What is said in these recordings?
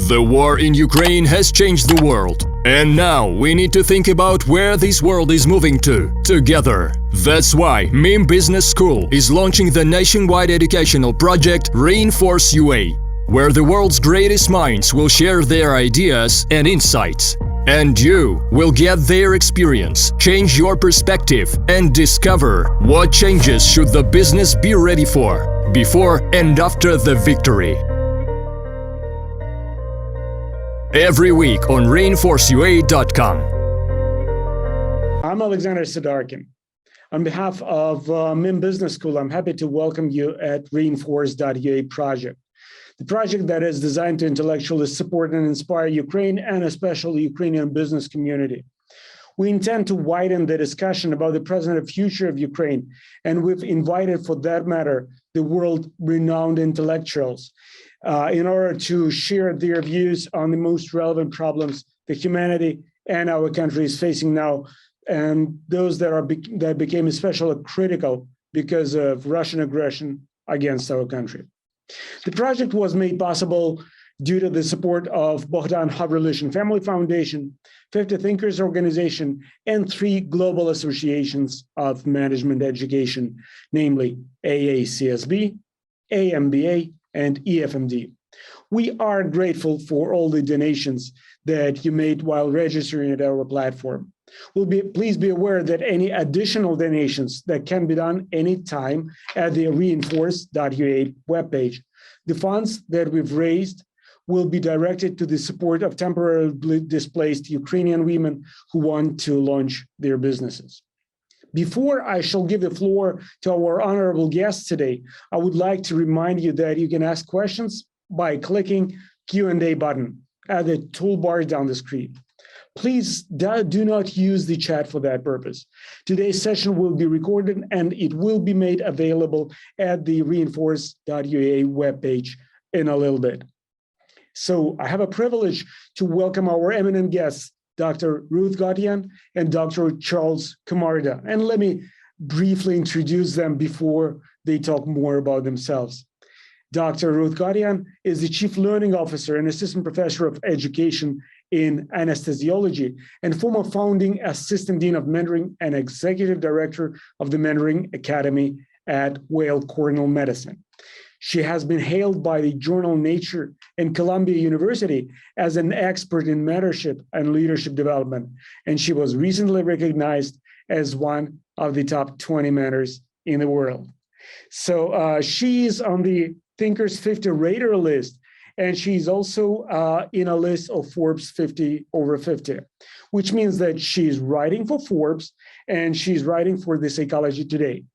The war in Ukraine has changed the world. And now we need to think about where this world is moving to, together. That's why MIM Business School is launching the nationwide educational project Reinforce.UA, where the world's greatest minds will share their ideas and insights. And you will get their experience, change your perspective, and discover what changes should the business be ready for, before and after the victory. Every week on Reinforce.UA.com. I'm Alexander Sidorkin. On behalf of MIM Business School, I'm happy to welcome you at Reinforce.UA project. The project that is designed to intellectually support and inspire Ukraine and especially Ukrainian business community. We intend to widen the discussion about the present and future of Ukraine, and we've invited, for that matter, the world-renowned intellectuals in order to share their views on the most relevant problems that humanity and our country is facing now, and those that became especially critical because of Russian aggression against our country. The project was made possible due to the support of Bogdan Havrilishin Family Foundation, 50 Thinkers Organization, and 3 global associations of management education, namely AACSB, AMBA, and EFMD. We are grateful for all the donations that you made while registering at our platform. Please be aware that any additional donations that can be done anytime at the Reinforce.UA webpage. The funds that we've raised will be directed to the support of temporarily displaced Ukrainian women who want to launch their businesses. Before I shall give the floor to our honorable guests today, I would like to remind you that you can ask questions by clicking Q&A button at the toolbar down the screen. Please do not use the chat for that purpose. Today's session will be recorded and it will be made available at the Reinforce.UA webpage in a little bit. So I have a privilege to welcome our eminent guests, Dr. Ruth Gotian and Dr. Charles Camarda. And let me briefly introduce them before they talk more about themselves. Dr. Ruth Gotian is the Chief Learning Officer and Assistant Professor of Education in Anesthesiology and former founding Assistant Dean of Mentoring and Executive Director of the Mentoring Academy at Weill Cornell Medicine. She has been hailed by the journal Nature and Columbia University as an expert in mentorship and leadership development, and she was recently recognized as one of the top 20 mentors in the world. So she's on the Thinkers 50 Radar list, and she's also in a list of Forbes 50 over 50, which means that she's writing for Forbes and she's writing for the Psychology Today.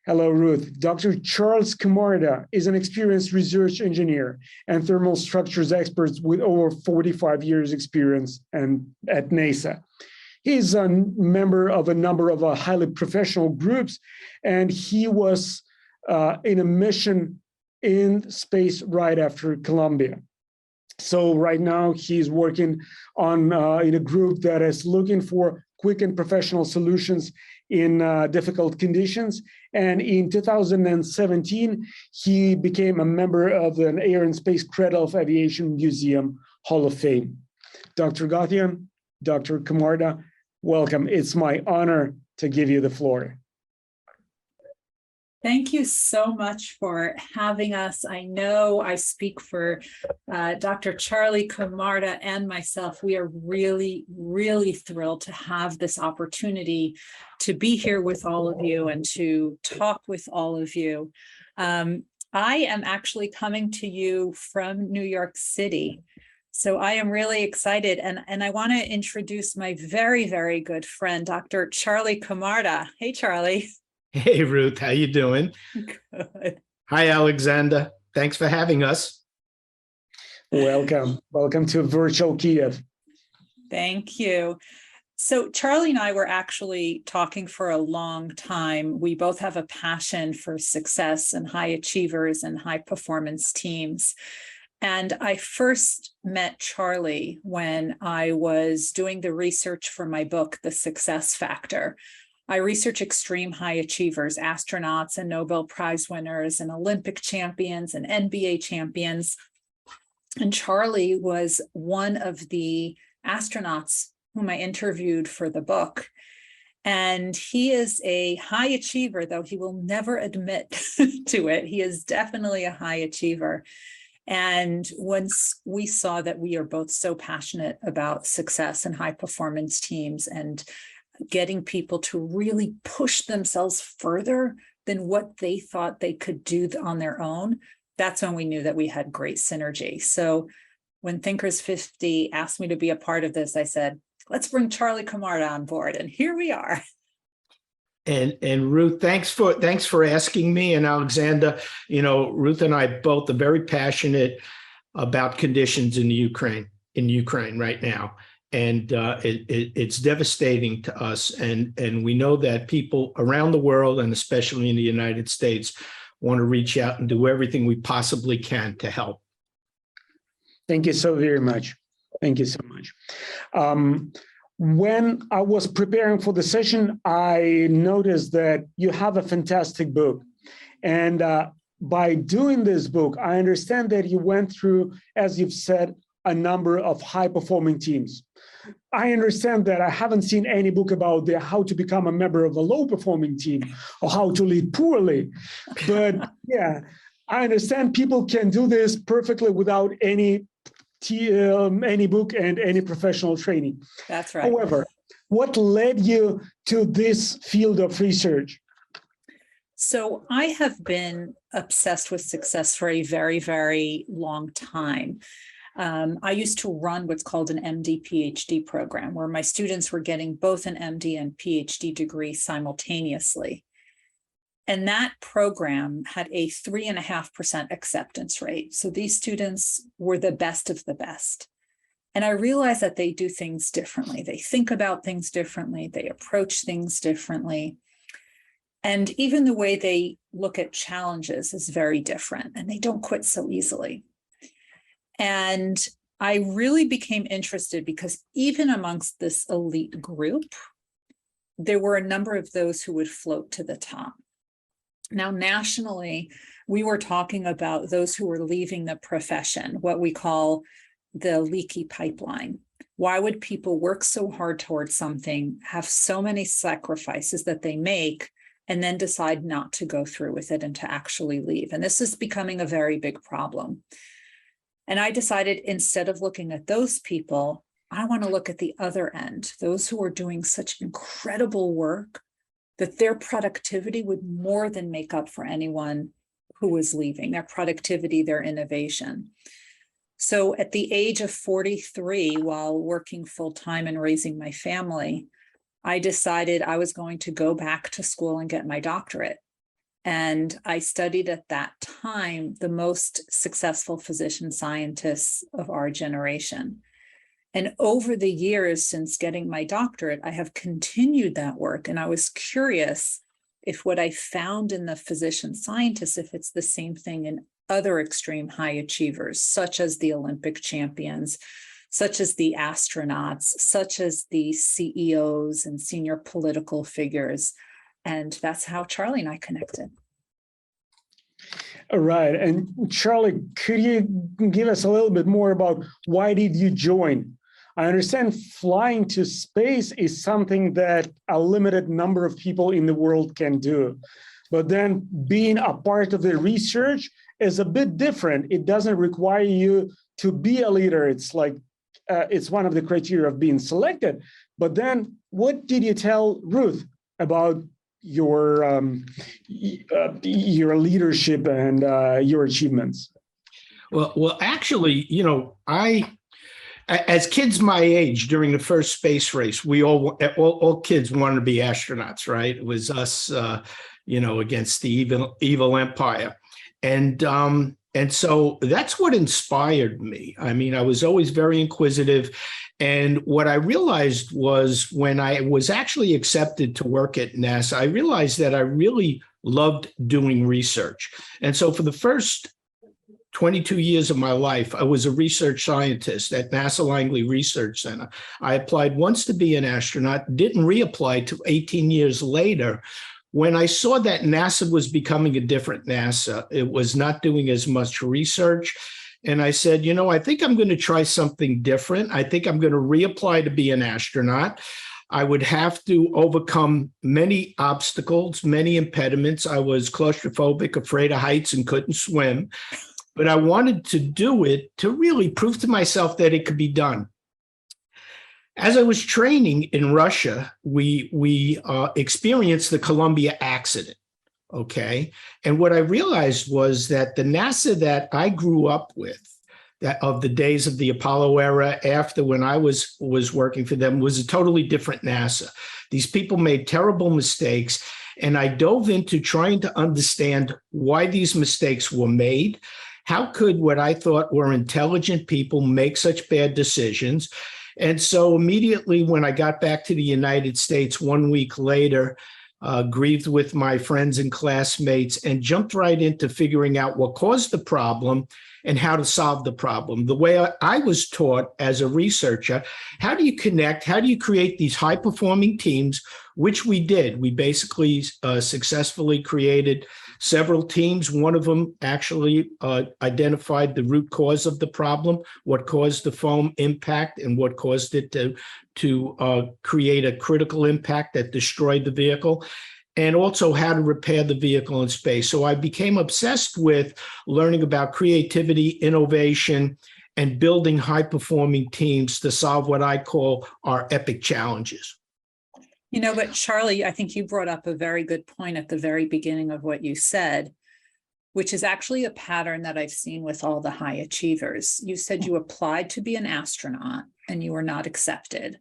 Hello, Ruth. Dr. Charles Camarda is an experienced research engineer and thermal structures expert with over 45 years experience at NASA. He's a member of a number of highly professional groups, and he was in a mission in space right after Columbia. So right now he's working on in a group that is looking for quick and professional solutions in difficult conditions. And in 2017, he became a member of the Air and Space Cradle of Aviation Museum Hall of Fame. Dr. Gotian, Dr. Camarda, welcome. It's my honor to give you the floor. Thank you so much for having us. I know I speak for Dr. Charlie Camarda and myself. We are really, really thrilled to have this opportunity to be here with all of you and to talk with all of you. I am actually coming to you from New York City. So I am really excited, and I want to introduce my very, very good friend, Dr. Charlie Camarda. Hey, Charlie. Hey, Ruth, how you doing? Good. Hi, Alexander. Thanks for having us. Welcome. Welcome to virtual Kiev. Thank you. So Charlie and I were actually talking for a long time. We both have a passion for success and high achievers and high performance teams. And I first met Charlie when I was doing the research for my book, The Success Factor. I research extreme high achievers, astronauts and Nobel Prize winners and Olympic champions and NBA champions. And Charlie was one of the astronauts whom I interviewed for the book. And he is a high achiever, though he will never admit to it. He is definitely a high achiever. And once we saw that we are both so passionate about success and high performance teams and getting people to really push themselves further than what they thought they could do on their own, that's when we knew that we had great synergy. So when Thinkers 50 asked me to be a part of this, I said, let's bring Charlie Camarda on board. And here we are. And Ruth, thanks for asking me. And Alexander, Ruth and I both are very passionate about conditions in Ukraine right now. And it's devastating to us. And we know that people around the world, and especially in the United States, want to reach out and do everything we possibly can to help. Thank you so very much. Thank you so much. When I was preparing for the session, I noticed that you have a fantastic book. And by doing this book, I understand that you went through, as you've said, a number of high-performing teams. I understand that I haven't seen any book about how to become a member of a low-performing team or how to lead poorly. But yeah, I understand people can do this perfectly without any book and any professional training. That's right. However, what led you to this field of research? So I have been obsessed with success for a very, very long time. I used to run what's called an MD PhD program, where my students were getting both an MD and PhD degree simultaneously. And that program had a 3.5% acceptance rate. So these students were the best of the best. And I realized that they do things differently. They think about things differently. They approach things differently. And even the way they look at challenges is very different, and they don't quit so easily. And I really became interested because even amongst this elite group, there were a number of those who would float to the top. Now, nationally, we were talking about those who were leaving the profession, what we call the leaky pipeline. Why would people work so hard towards something, have so many sacrifices that they make, and then decide not to go through with it and to actually leave? And this is becoming a very big problem. And I decided, instead of looking at those people, I want to look at the other end, those who are doing such incredible work that their productivity would more than make up for anyone who was leaving, their productivity, their innovation. So at the age of 43, while working full-time and raising my family, I decided I was going to go back to school and get my doctorate. And I studied at that time the most successful physician scientists of our generation. And over the years since getting my doctorate, I have continued that work. And I was curious if what I found in the physician scientists, if it's the same thing in other extreme high achievers, such as the Olympic champions, such as the astronauts, such as the CEOs and senior political figures. And that's how Charlie and I connected. All right. And Charlie, could you give us a little bit more about why did you join? I understand flying to space is something that a limited number of people in the world can do. But then being a part of the research is a bit different. It doesn't require you to be a leader. It's like, it's one of the criteria of being selected. But then what did you tell Ruth about your leadership and your achievements? Well, actually, as kids my age during the first space race, we all kids wanted to be astronauts, right? It was us, against the evil empire. And so that's what inspired me. I mean, I was always very inquisitive. And what I realized was when I was actually accepted to work at NASA, I realized that I really loved doing research. And so for the first 22 years of my life, I was a research scientist at NASA Langley Research Center. I applied once to be an astronaut, didn't reapply till 18 years later. When I saw that NASA was becoming a different NASA, it was not doing as much research. And I said, you know, I think I'm going to try something different. I think I'm going to reapply to be an astronaut. I would have to overcome many obstacles, many impediments. I was claustrophobic, afraid of heights, and couldn't swim. But I wanted to do it to really prove to myself that it could be done. As I was training in Russia, we experienced the Columbia accident, okay? And what I realized was that the NASA that I grew up with, that of the days of the Apollo era after when I was working for them, was a totally different NASA. These people made terrible mistakes, and I dove into trying to understand why these mistakes were made. How could what I thought were intelligent people make such bad decisions? And so immediately when I got back to the United States 1 week later, grieved with my friends and classmates and jumped right into figuring out what caused the problem and how to solve the problem. The way I was taught as a researcher, how do you connect? How do you create these high-performing teams, which we did. We basically successfully created several teams. One of them actually identified the root cause of the problem, what caused the foam impact and what caused it to create a critical impact that destroyed the vehicle, and also how to repair the vehicle in space. So I became obsessed with learning about creativity, innovation, and building high-performing teams to solve what I call our epic challenges. You know, but Charlie, I think you brought up a very good point at the very beginning of what you said, which is actually a pattern that I've seen with all the high achievers. You said you applied to be an astronaut and you were not accepted,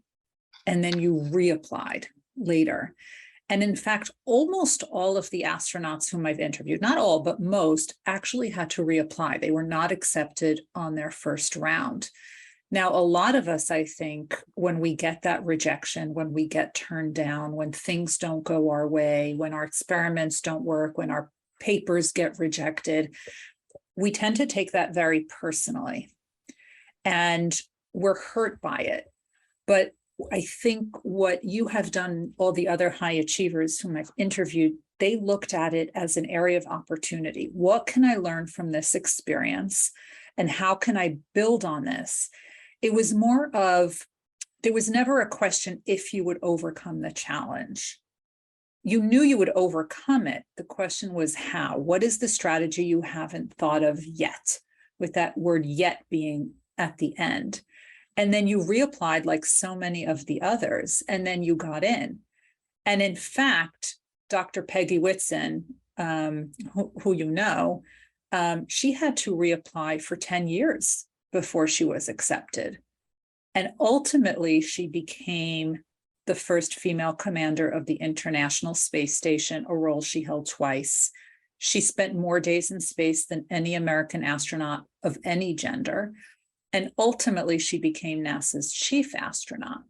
and then you reapplied later. And in fact, almost all of the astronauts whom I've interviewed, not all, but most, actually had to reapply. They were not accepted on their first round. Now, a lot of us, I think, when we get that rejection, when we get turned down, when things don't go our way, when our experiments don't work, when our papers get rejected, we tend to take that very personally. And we're hurt by it. But I think what you have done, all the other high achievers whom I've interviewed, they looked at it as an area of opportunity. What can I learn from this experience? And how can I build on this? It was more of, there was never a question if you would overcome the challenge. You knew you would overcome it. The question was how. What is the strategy you haven't thought of yet? With that word yet being at the end. And then you reapplied like so many of the others, and then you got in. And in fact, Dr. Peggy Whitson, who you know, she had to reapply for 10 years before she was accepted. And ultimately, she became the first female commander of the International Space Station, a role she held twice. She spent more days in space than any American astronaut of any gender. And ultimately, she became NASA's chief astronaut.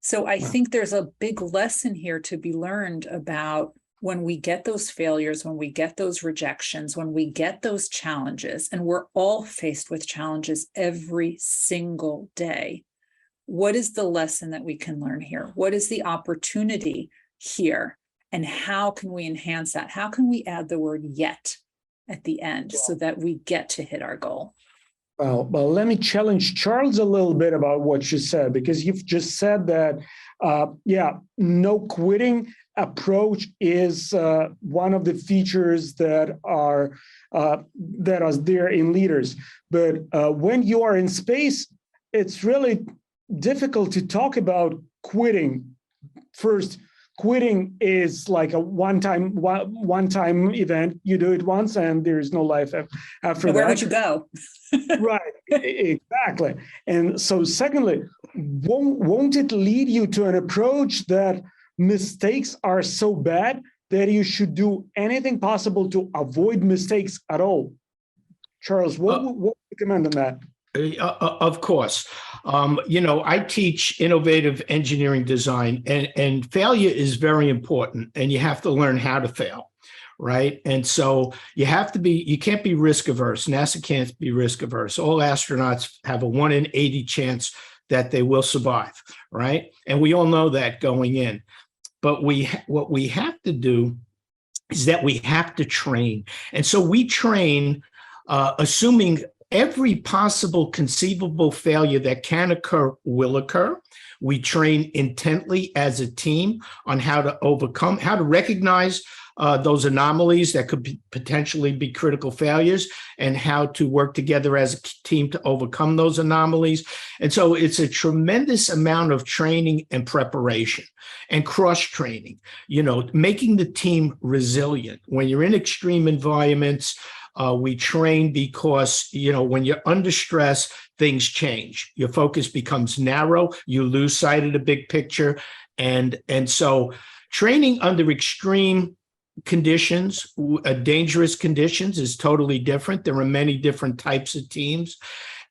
So I think there's a big lesson here to be learned about when we get those failures, when we get those rejections, when we get those challenges, and we're all faced with challenges every single day. What is the lesson that we can learn here? What is the opportunity here? And how can we enhance that? How can we add the word yet at the end so that we get to hit our goal? Well, let me challenge Charles a little bit about what you said, because you've just said that, no quitting approach is one of the features that are there in leaders. But when you are in space, it's really difficult to talk about quitting. First, quitting is like a one-time event. You do it once, and there is no life after that. Where would you go? Right, exactly. And so secondly, won't it lead you to an approach that mistakes are so bad that you should do anything possible to avoid mistakes at all? Charles, what would you recommend on that? Of course. I teach innovative engineering design, and failure is very important, and you have to learn how to fail. Right. And so you can't be risk averse. NASA can't be risk averse. All astronauts have a 1 in 80 chance that they will survive. Right. And we all know that going in. But what we have to do is that we have to train. And so we train assuming every possible conceivable failure that can occur will occur. We train intently as a team on how to overcome, how to recognize those anomalies that could potentially be critical failures, and how to work together as a team to overcome those anomalies. And so it's a tremendous amount of training and preparation and cross-training, making the team resilient. When you're in extreme environments, we train because, when you're under stress, things change. Your focus becomes narrow. You lose sight of the big picture. And so training under extreme conditions, dangerous conditions, is totally different. There are many different types of teams.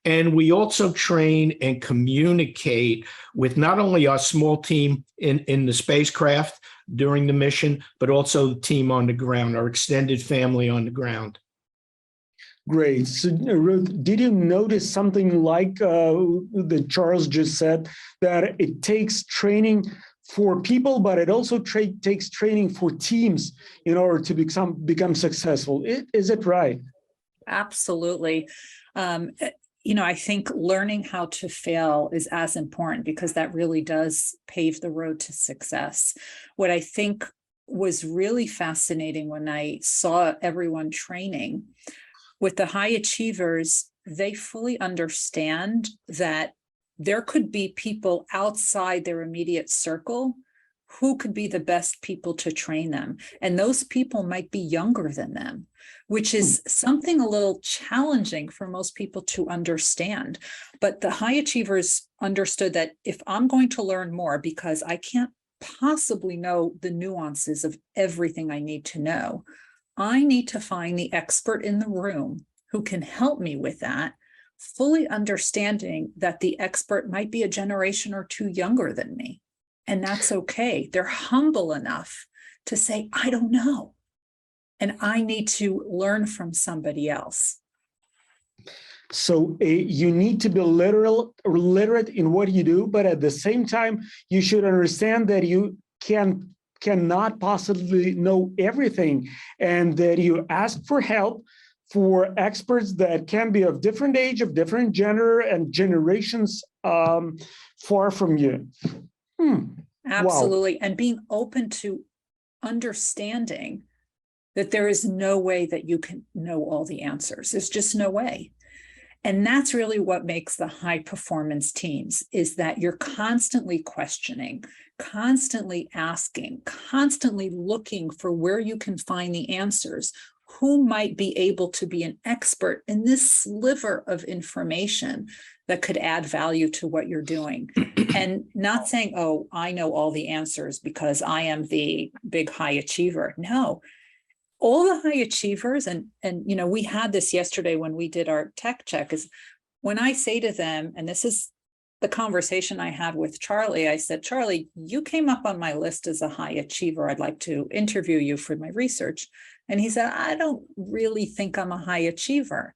And we also train and communicate with not only our small team in the spacecraft during the mission, but also the team on the ground, our extended family on the ground. Great. So, Ruth, did you notice something like that Charles just said, that it takes training for people, but it also takes training for teams in order to become successful? Is it right? Absolutely. I think learning how to fail is as important, because that really does pave the road to success. What I think was really fascinating when I saw everyone training with the high achievers, they fully understand that there could be people outside their immediate circle who could be the best people to train them. And those people might be younger than them, which is something a little challenging for most people to understand. But the high achievers understood that if I'm going to learn more, because I can't possibly know the nuances of everything I need to know, I need to find the expert in the room who can help me with that, fully understanding that the expert might be a generation or two younger than me. And that's okay. They're humble enough to say, I don't know, and I need to learn from somebody else. So you need to be literate in what you do, but at the same time, you should understand that you cannot possibly know everything, and that you ask for help for experts that can be of different age, of different gender, and generations far from you. Absolutely. Wow. And being open to understanding that there is no way that you can know all the answers. There's just no way. And that's really what makes the high performance teams, is that you're constantly questioning, constantly asking, constantly looking for where you can find the answers. Who might be able to be an expert in this sliver of information that could add value to what you're doing? And not saying, oh, I know all the answers because I am the big high achiever. No, all the high achievers, and we had this yesterday when we did our tech check, is when I say to them, and this is the conversation I had with Charlie, I said, Charlie, you came up on my list as a high achiever. I'd like to interview you for my research. And he said, I don't really think I'm a high achiever.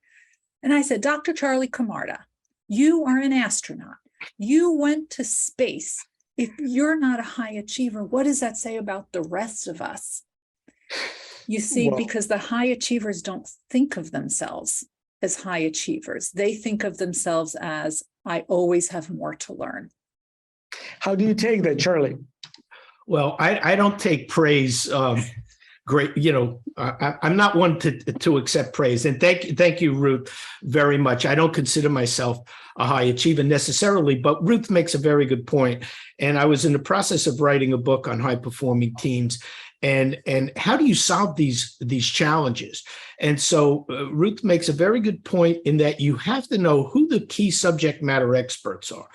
And I said, Dr. Charlie Camarda, you are an astronaut. You went to space. If you're not a high achiever, what does that say about the rest of us? You see, because the high achievers don't think of themselves as high achievers. They think of themselves as, I always have more to learn. How do you take that, Charlie? Well, I don't take praise. Great, I'm not one to accept praise. And thank you, Ruth, very much. I don't consider myself a high achiever necessarily, but Ruth makes a very good point. And I was in the process of writing a book on high performing teams, and how do you solve these challenges? And so Ruth makes a very good point in that you have to know who the key subject matter experts are.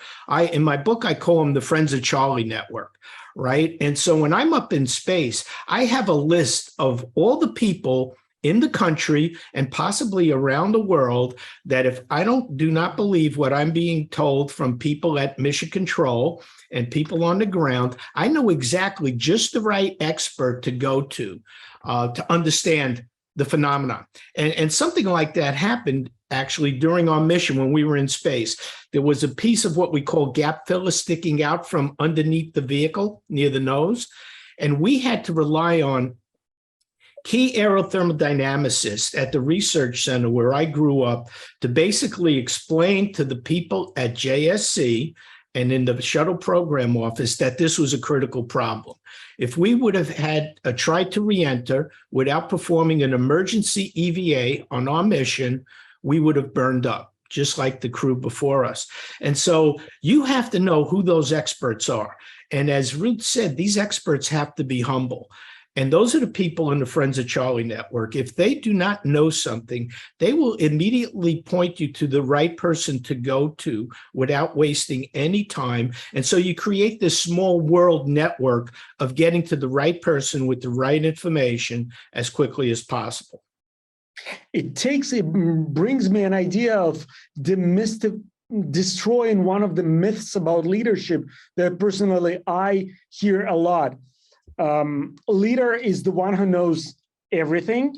In my book, I call them the Friends of Charlie Network. Right. And so when I'm up in space, I have a list of all the people in the country and possibly around the world that if I do not believe what I'm being told from people at mission control and people on the ground, I know exactly just the right expert to go to understand the phenomenon. And something like that happened actually during our mission when we were in space. There was a piece of what we call gap filler sticking out from underneath the vehicle near the nose. And we had to rely on key aerothermodynamicist at the research center where I grew up to basically explain to the people at JSC and in the shuttle program office that this was a critical problem. If we would have had tried to re-enter without performing an emergency EVA on our mission, we would have burned up, just like the crew before us. And so you have to know who those experts are. And as Ruth said, these experts have to be humble. And those are the people in the Friends of Charlie network. If they do not know something, they will immediately point you to the right person to go to without wasting any time. And so you create this small world network of getting to the right person with the right information as quickly as possible. It brings me an idea of destroying one of the myths about leadership that personally I hear a lot. Leader is the one who knows everything,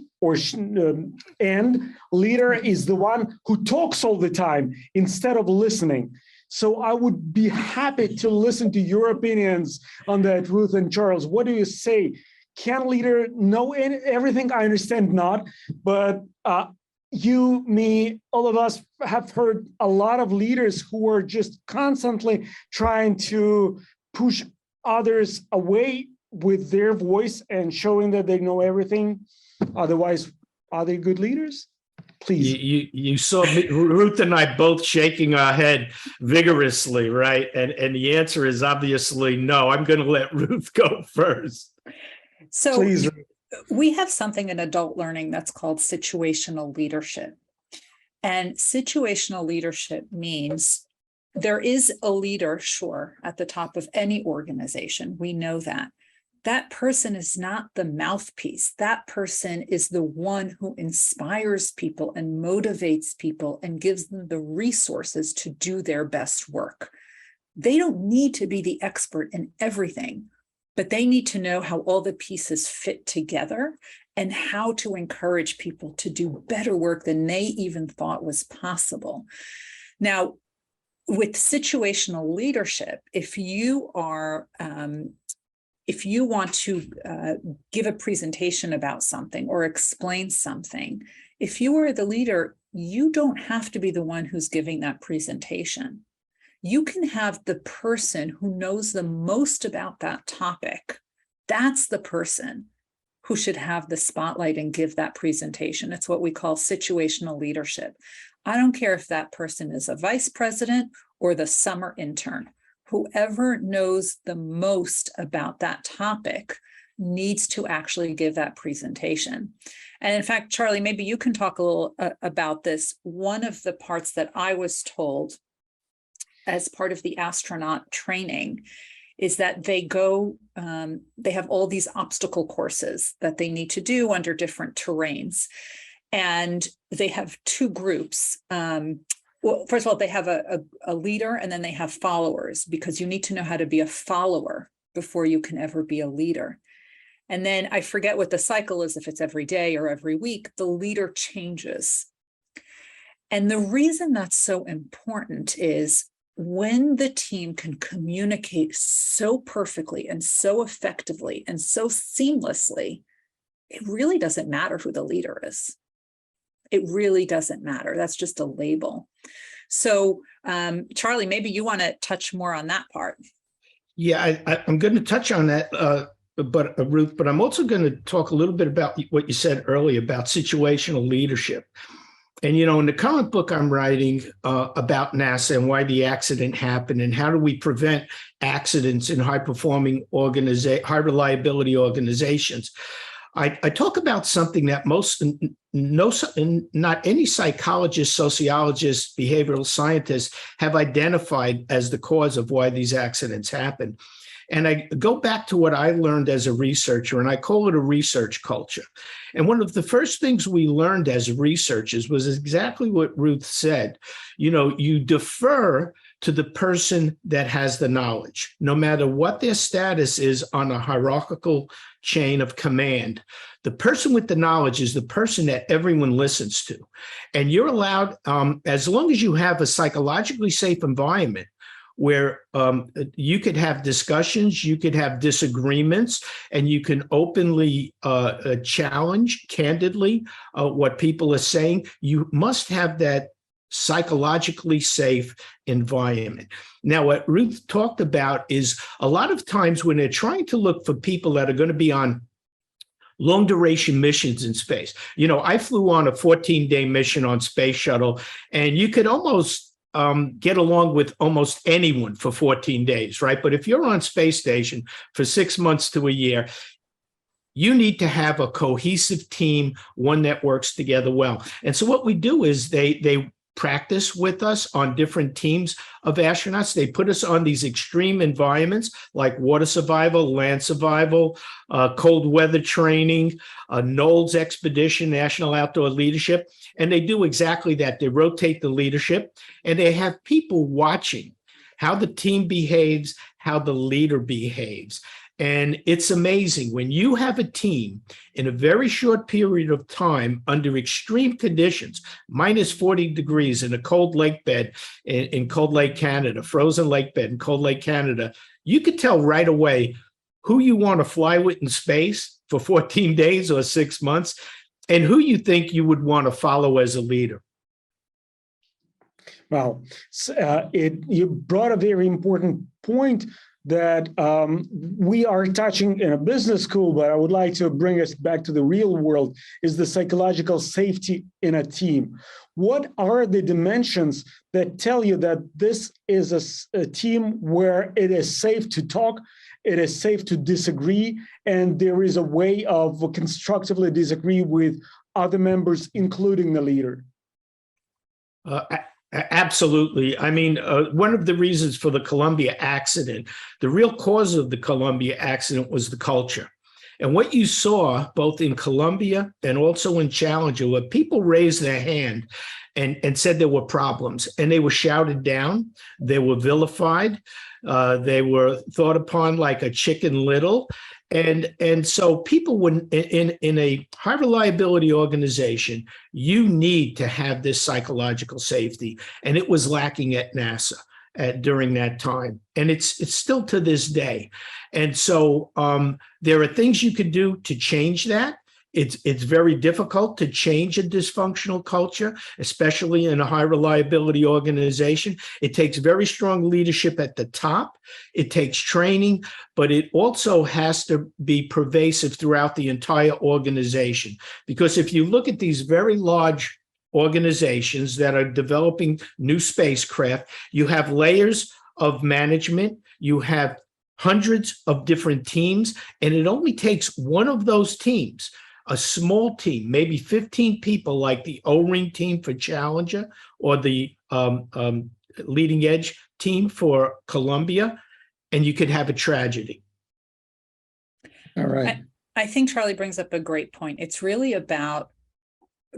and leader is the one who talks all the time instead of listening. So I would be happy to listen to your opinions on that, Ruth and Charles. What do you say? Can leader know everything? I understand not, but you, me, all of us have heard a lot of leaders who are just constantly trying to push others away with their voice and showing that they know everything. Otherwise, are they good leaders? Please. You saw me, Ruth and I both shaking our head vigorously, right? And the answer is obviously no. I'm going to let Ruth go first. So Please. We have something in adult learning that's called situational leadership. And situational leadership means there is a leader, sure, at the top of any organization. We know that. That person is not the mouthpiece. That person is the one who inspires people and motivates people and gives them the resources to do their best work. They don't need to be the expert in everything, but they need to know how all the pieces fit together and how to encourage people to do better work than they even thought was possible. Now, with situational leadership, if you want to give a presentation about something or explain something, if you are the leader, you don't have to be the one who's giving that presentation. You can have the person who knows the most about that topic. That's the person who should have the spotlight and give that presentation. It's what we call situational leadership. I don't care if that person is a vice president or the summer intern. Whoever knows the most about that topic needs to actually give that presentation. And in fact, Charlie, maybe you can talk a little about this. One of the parts that I was told as part of the astronaut training is that they have all these obstacle courses that they need to do under different terrains. And they have two groups. Well, first of all, they have a leader and then they have followers, because you need to know how to be a follower before you can ever be a leader. And then I forget what the cycle is, if it's every day or every week, the leader changes. And the reason that's so important is when the team can communicate so perfectly and so effectively and so seamlessly, it really doesn't matter who the leader is. It really doesn't matter. That's just a label. So, Charlie, maybe you want to touch more on that part. Yeah, I'm going to touch on that, Ruth, but I'm also going to talk a little bit about what you said earlier about situational leadership. And, in the current book I'm writing about NASA and why the accident happened and how do we prevent accidents in high-performing high reliability organizations, I talk about something that not any psychologist, sociologist, behavioral scientists have identified as the cause of why these accidents happen. And I go back to what I learned as a researcher, and I call it a research culture. And one of the first things we learned as researchers was exactly what Ruth said. You defer to the person that has the knowledge, no matter what their status is on a hierarchical chain of command. The person with the knowledge is the person that everyone listens to. And you're allowed, as long as you have a psychologically safe environment where you could have discussions, you could have disagreements, and you can openly challenge candidly what people are saying. You must have that psychologically safe environment. Now, what Ruth talked about is a lot of times when they're trying to look for people that are going to be on long duration missions in space. You know, I flew on a 14-day mission on space shuttle, and you could almost get along with almost anyone for 14 days, right? But if you're on space station for 6 months to a year, you need to have a cohesive team, one that works together well. And so what we do is they practice with us on different teams of astronauts. They put us on these extreme environments like water survival, land survival, cold weather training, NOLS expedition, National Outdoor Leadership. And they do exactly that. They rotate the leadership, and they have people watching how the team behaves, how the leader behaves. And it's amazing when you have a team in a very short period of time under extreme conditions, minus 40 degrees in a cold lake bed in Cold Lake, Canada, frozen lake bed in Cold Lake, Canada, you could tell right away who you want to fly with in space for 14 days or 6 months and who you think you would want to follow as a leader. Well, you brought a very important point that we are touching in a business school, but I would like to bring us back to the real world, is the psychological safety in a team. What are the dimensions that tell you that this is a team where it is safe to talk, it is safe to disagree, and there is a way of constructively disagree with other members, including the leader? Absolutely. I mean, one of the reasons for the Columbia accident, the real cause of the Columbia accident was the culture. And what you saw both in Columbia and also in Challenger, where people raised their hand and said there were problems, and they were shouted down, they were vilified, they were thought upon like a Chicken Little. And so people, when in a high reliability organization, you need to have this psychological safety, and it was lacking at NASA during that time, and it's still to this day. And so there are things you could do to change that. It's very difficult to change a dysfunctional culture, especially in a high reliability organization. It takes very strong leadership at the top. It takes training, but it also has to be pervasive throughout the entire organization. Because if you look at these very large organizations that are developing new spacecraft, you have layers of management, you have hundreds of different teams, and it only takes one of those teams, a small team, maybe 15 people like the O-ring team for Challenger or the leading edge team for Columbia, and you could have a tragedy. All right. I think Charlie brings up a great point. It's really about,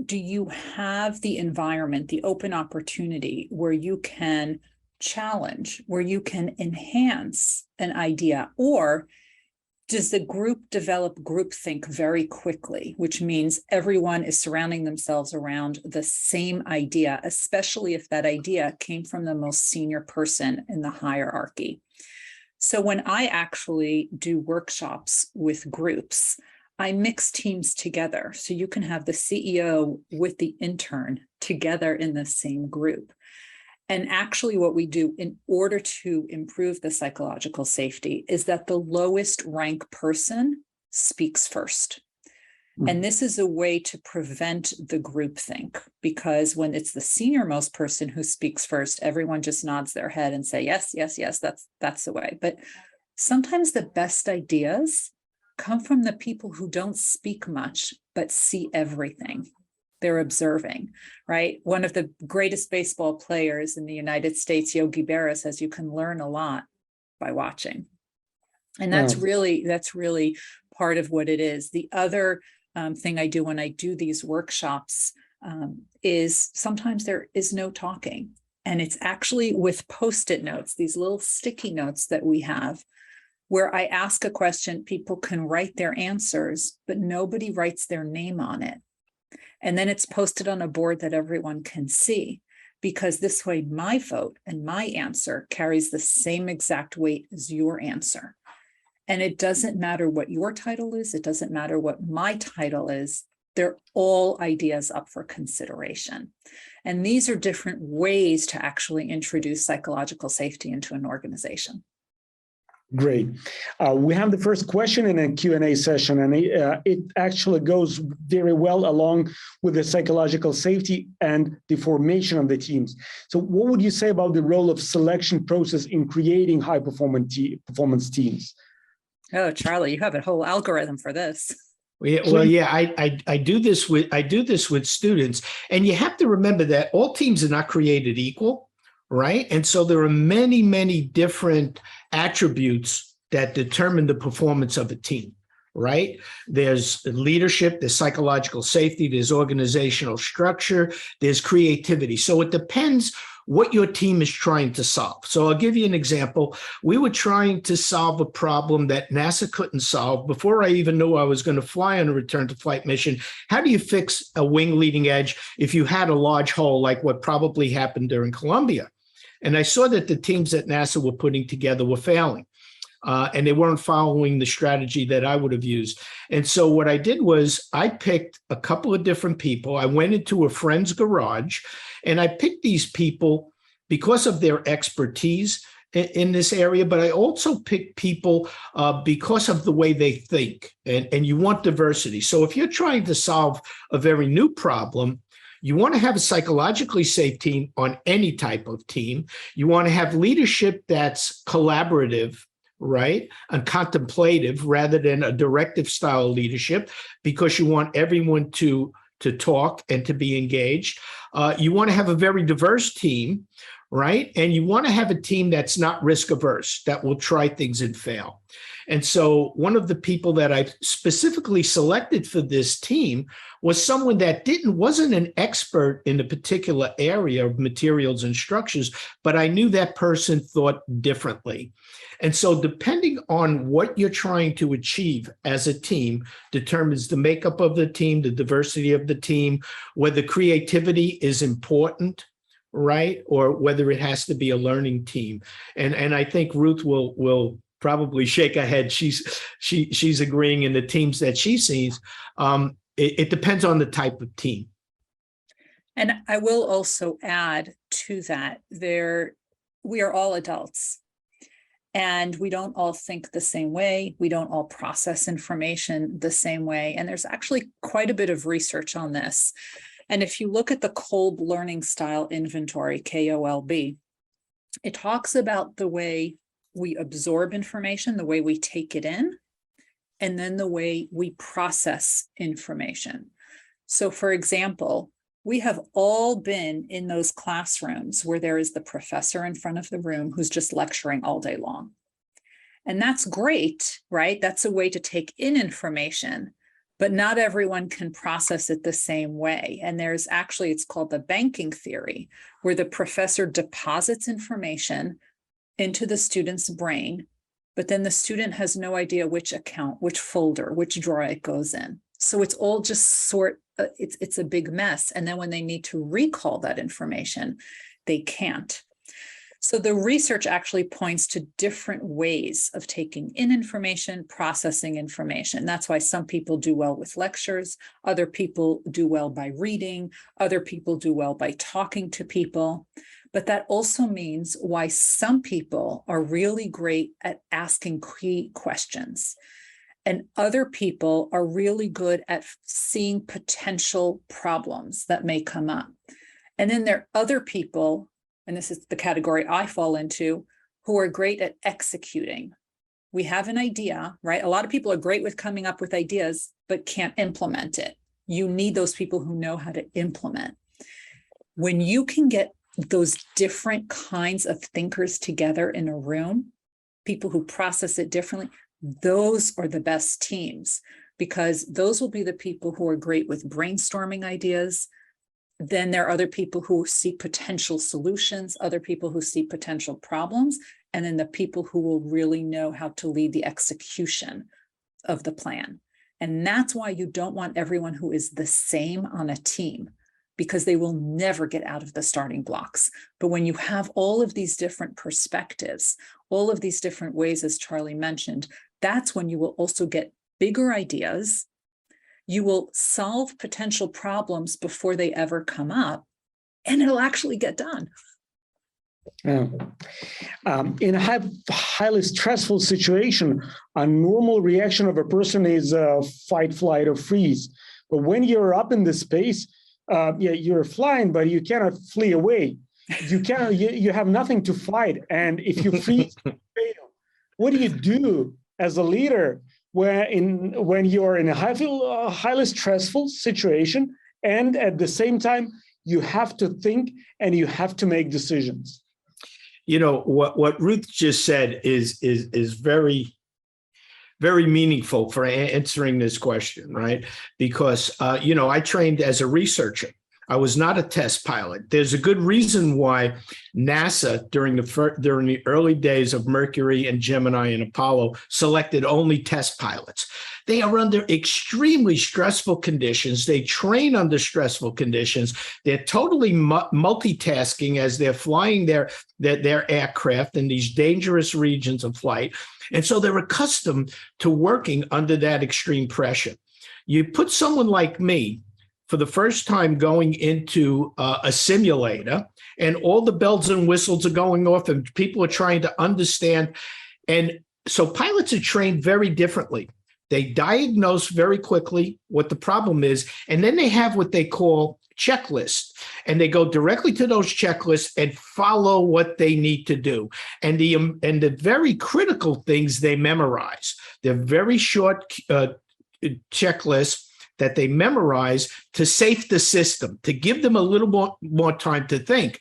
do you have the environment, the open opportunity where you can challenge, where you can enhance an idea, or does the group develop groupthink very quickly, which means everyone is surrounding themselves around the same idea, especially if that idea came from the most senior person in the hierarchy? So when I actually do workshops with groups, I mix teams together. So you can have the CEO with the intern together in the same group. And actually what we do in order to improve the psychological safety is that the lowest rank person speaks first. And this is a way to prevent the groupthink, because when it's the senior most person who speaks first, everyone just nods their head and say, yes, yes, yes, that's the way. But sometimes the best ideas come from the people who don't speak much, but see everything. They're observing, right? One of the greatest baseball players in the United States, Yogi Berra, says you can learn a lot by watching. And that's really part of what it is. The other thing I do when I do these workshops is sometimes there is no talking. And it's actually with Post-it notes, these little sticky notes that we have, where I ask a question, people can write their answers, but nobody writes their name on it. And then it's posted on a board that everyone can see. because this way my vote and my answer carries the same exact weight as your answer. And it doesn't matter what your title is. It doesn't matter what my title is. They're all ideas up for consideration. And these are different ways to actually introduce psychological safety into an organization. Great. We have the first question in a Q&A session, and it actually goes very well along with the psychological safety and the formation of the teams. So what would you say about the role of selection process in creating high performance teams? Oh, Charlie, you have a whole algorithm for this. I do this with students, and you have to remember that all teams are not created equal, right? And so there are many, many different attributes that determine the performance of a team, right? There's leadership, there's psychological safety, there's organizational structure, there's creativity. So it depends what your team is trying to solve. So I'll give you an example. We were trying to solve a problem that NASA couldn't solve before I even knew I was going to fly on a return to flight mission. How do you fix a wing leading edge if you had a large hole like what probably happened during Columbia? And I saw that the teams that NASA were putting together were failing. And they weren't following the strategy that I would have used. And so what I did was I picked a couple of different people. I went into a friend's garage and I picked these people because of their expertise in this area, but I also picked people because of the way they think, and you want diversity. So if you're trying to solve a very new problem, you want to have a psychologically safe team on any type of team. You want to have leadership that's collaborative, right, and contemplative rather than a directive style leadership, because you want everyone to talk and to be engaged. You want to have a very diverse team, right? And you want to have a team that's not risk averse, that will try things and fail. And so one of the people that I specifically selected for this team was someone that wasn't an expert in a particular area of materials and structures, but I knew that person thought differently. And so depending on what you're trying to achieve as a team determines the makeup of the team, the diversity of the team, whether creativity is important, right? Or whether it has to be a learning team. And I think Ruth will probably shake her head. She's agreeing in the teams that she sees. It depends on the type of team. And I will also add to that, we are all adults. And we don't all think the same way. We don't all process information the same way. And there's actually quite a bit of research on this. And if you look at the Kolb Learning Style Inventory, KOLB, it talks about the way we absorb information, the way we take it in, and then the way we process information. So for example, we have all been in those classrooms where there is the professor in front of the room who's just lecturing all day long. And that's great, right? That's a way to take in information, but not everyone can process it the same way. And there's actually, it's called the banking theory, where the professor deposits information into the student's brain, but then the student has no idea which account, which folder, which drawer it goes in. So it's all just it's a big mess. And then when they need to recall that information, they can't. So the research actually points to different ways of taking in information, processing information. That's why some people do well with lectures, other people do well by reading, other people do well by talking to people. But that also means why some people are really great at asking key questions. And other people are really good at seeing potential problems that may come up. And then there are other people, and this is the category I fall into, who are great at executing. We have an idea, right? A lot of people are great with coming up with ideas, but can't implement it. You need those people who know how to implement. When you can get those different kinds of thinkers together in a room, people who process it differently, those are the best teams, because those will be the people who are great with brainstorming ideas. Then there are other people who see potential solutions, other people who see potential problems, and then the people who will really know how to lead the execution of the plan. And that's why you don't want everyone who is the same on a team, because they will never get out of the starting blocks. But when you have all of these different perspectives, all of these different ways, as Charlie mentioned, that's when you will also get bigger ideas. You will solve potential problems before they ever come up, and it'll actually get done. In a highly stressful situation, a normal reaction of a person is fight, flight, or freeze. But when you're up in the space, you're flying, but you cannot flee away. You have nothing to fight. And if you freeze, you fail. What do you do as a leader when you're in a highly stressful situation, and at the same time, you have to think and you have to make decisions? You know, what Ruth just said is very, very meaningful for answering this question, right? Because, I trained as a researcher. I was not a test pilot. There's a good reason why NASA, during the early days of Mercury and Gemini and Apollo, selected only test pilots. They are under extremely stressful conditions. They train under stressful conditions. They're totally multitasking as they're flying their aircraft in these dangerous regions of flight. And so they're accustomed to working under that extreme pressure. You put someone like me, for the first time going into a simulator, and all the bells and whistles are going off and people are trying to understand. And so pilots are trained very differently. They diagnose very quickly what the problem is, and then they have what they call checklists, and they go directly to those checklists and follow what they need to do. And the very critical things they memorize. They're very short checklists that they memorize to safe the system, to give them a little more time to think.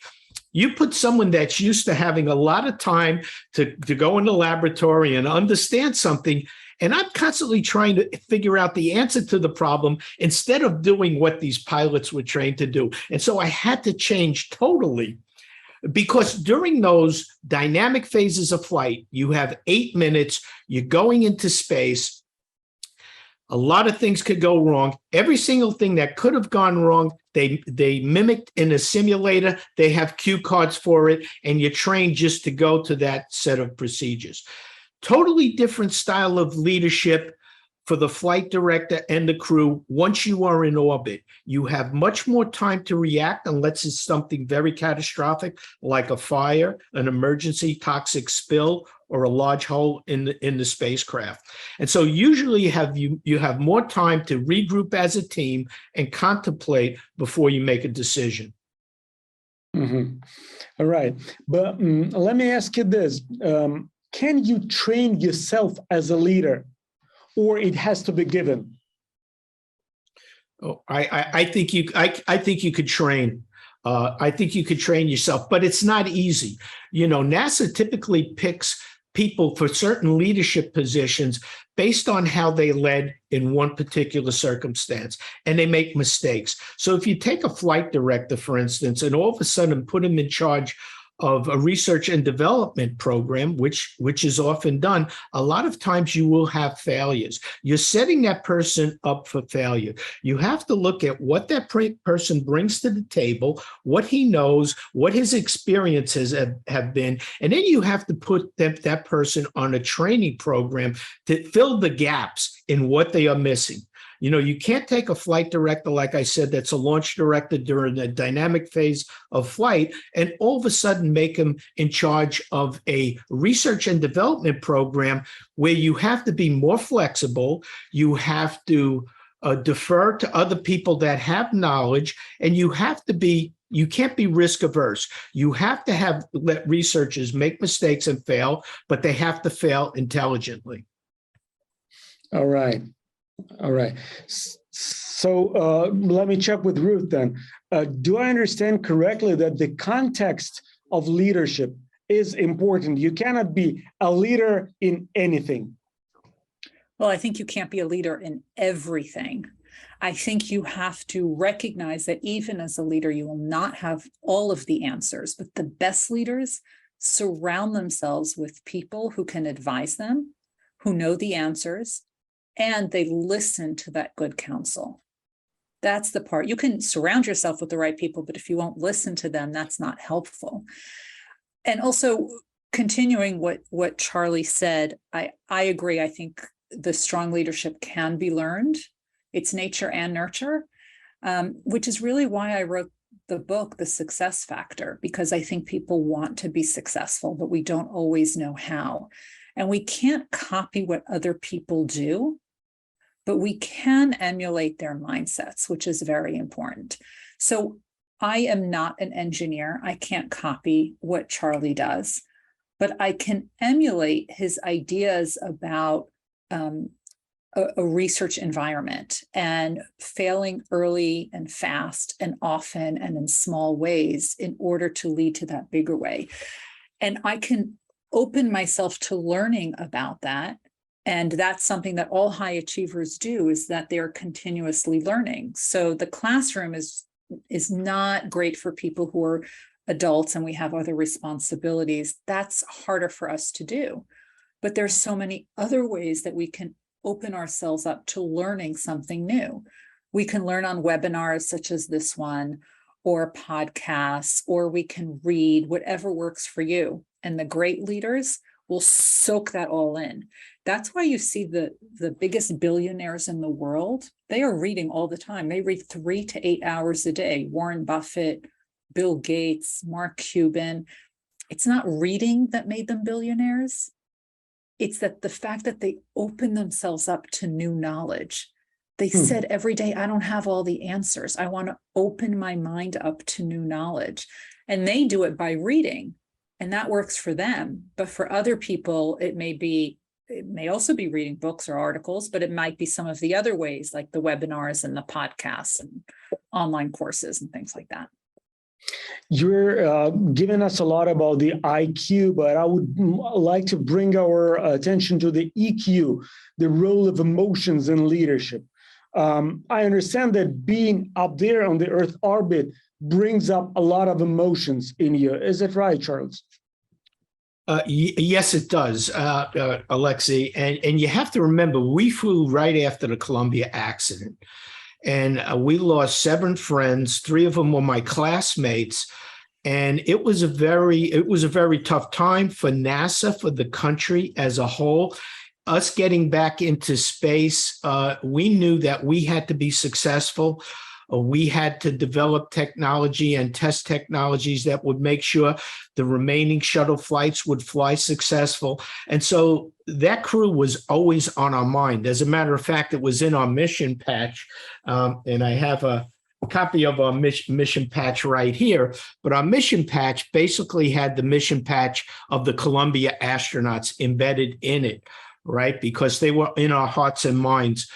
You put someone that's used to having a lot of time to go in the laboratory and understand something, and I'm constantly trying to figure out the answer to the problem instead of doing what these pilots were trained to do. And so I had to change totally, because during those dynamic phases of flight, you have 8 minutes, you're going into space. A lot of things could go wrong. Every single thing that could have gone wrong, they mimicked in a simulator. They have cue cards for it, and you're trained just to go to that set of procedures. Totally different style of leadership for the flight director and the crew. Once you are in orbit, you have much more time to react unless it's something very catastrophic, like a fire, an emergency toxic spill, or a large hole in the spacecraft. And so usually you have more time to regroup as a team and contemplate before you make a decision. Mm-hmm. All right. But let me ask you this. Can you train yourself as a leader, or it has to be given? Oh, I think you could train. I think you could train yourself, but it's not easy. NASA typically picks people for certain leadership positions based on how they led in one particular circumstance, and they make mistakes. So if you take a flight director, for instance, and all of a sudden put him in charge of a research and development program, which is often done, a lot of times you will have failures. You're setting that person up for failure. You have to look at what that person brings to the table, what he knows, what his experiences have been, and then you have to put that person on a training program to fill the gaps in what they are missing. You can't take a flight director, like I said, that's a launch director during the dynamic phase of flight, and all of a sudden make him in charge of a research and development program where you have to be more flexible. You have to defer to other people that have knowledge, and you can't be risk averse. You have to let researchers make mistakes and fail, but they have to fail intelligently. All right. So let me check with Ruth then. Do I understand correctly that the context of leadership is important? You cannot be a leader in anything. Well, I think you can't be a leader in everything. I think you have to recognize that even as a leader, you will not have all of the answers, but the best leaders surround themselves with people who can advise them, who know the answers, and they listen to that good counsel. That's the part. You can surround yourself with the right people, but if you won't listen to them, that's not helpful. And also, continuing what Charlie said, I agree. I think the strong leadership can be learned. It's nature and nurture, which is really why I wrote the book, The Success Factor, because I think people want to be successful, but we don't always know how. And we can't copy what other people do, but we can emulate their mindsets, which is very important. So I am not an engineer. I can't copy what Charlie does, but I can emulate his ideas about a research environment and failing early and fast and often and in small ways in order to lead to that bigger way. And I can open myself to learning about that. And that's something that all high achievers do, is that they're continuously learning. So the classroom is not great for people who are adults and we have other responsibilities. That's harder for us to do. But there's so many other ways that we can open ourselves up to learning something new. We can learn on webinars such as this one, or podcasts, or we can read, whatever works for you. And the great leaders will soak that all in. That's why you see the biggest billionaires in the world, they are reading all the time. They read 3 to 8 hours a day. Warren Buffett, Bill Gates, Mark Cuban. It's not reading that made them billionaires. It's that the fact that they open themselves up to new knowledge. They said every day, I don't have all the answers. I want to open my mind up to new knowledge. And they do it by reading. And that works for them. But for other people, it may also be reading books or articles, but it might be some of the other ways, like the webinars and the podcasts and online courses and things like that. You're giving us a lot about the IQ, but I would like to bring our attention to the EQ, the role of emotions in leadership. I understand that being up there on the Earth orbit brings up a lot of emotions in you. Is it right, Charles? Yes, it does, Alexei. And you have to remember, we flew right after the Columbia accident. And we lost 7 friends. 3 of them were my classmates. And it was a very tough time for NASA, for the country as a whole. Us getting back into space, we knew that we had to be successful. We had to develop technology and test technologies that would make sure the remaining shuttle flights would fly successful. And so that crew was always on our mind. As a matter of fact, it was in our mission patch. And I have a copy of our mission patch right here. But our mission patch basically had the mission patch of the Columbia astronauts embedded in it, right? Because they were in our hearts and minds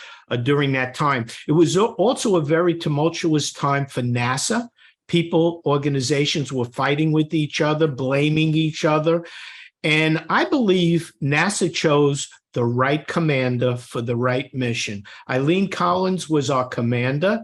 during that time. It was also a very tumultuous time for NASA. People, organizations were fighting with each other, blaming each other. And I believe NASA chose the right commander for the right mission. Eileen Collins was our commander,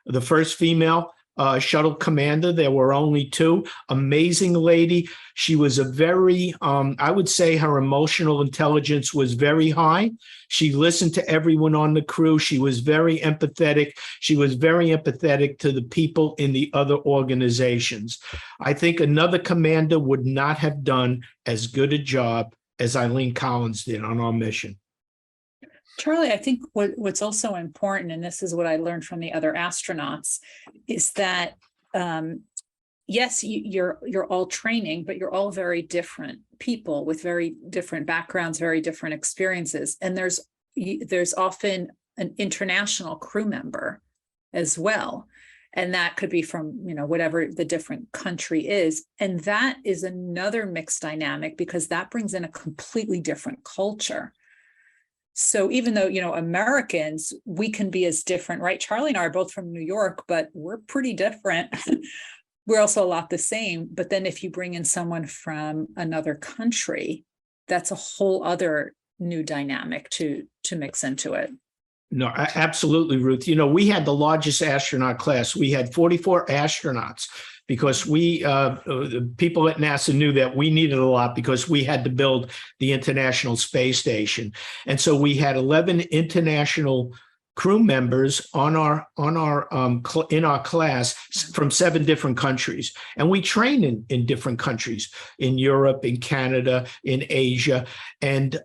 the first female shuttle commander. There were only 2. Amazing lady. She was a very, I would say her emotional intelligence was very high. She listened to everyone on the crew. She was very empathetic. She was very empathetic to the people in the other organizations. I think another commander would not have done as good a job as Eileen Collins did on our mission. Charlie, I think what's also important, and this is what I learned from the other astronauts, is that yes, you're all training, but you're all very different people with very different backgrounds, very different experiences, and there's often an international crew member as well, and that could be from whatever the different country is, and that is another mixed dynamic because that brings in a completely different culture. So even though, Americans, we can be as different, right? Charlie and I are both from New York, but we're pretty different. We're also a lot the same. But then if you bring in someone from another country, that's a whole other new dynamic to mix into it. No, absolutely, Ruth. We had the largest astronaut class. We had 44 astronauts because the people at NASA knew that we needed a lot because we had to build the International Space Station. And so we had 11 international crew members in our class from 7 different countries, and we train in different countries, in Europe, in Canada, in Asia, and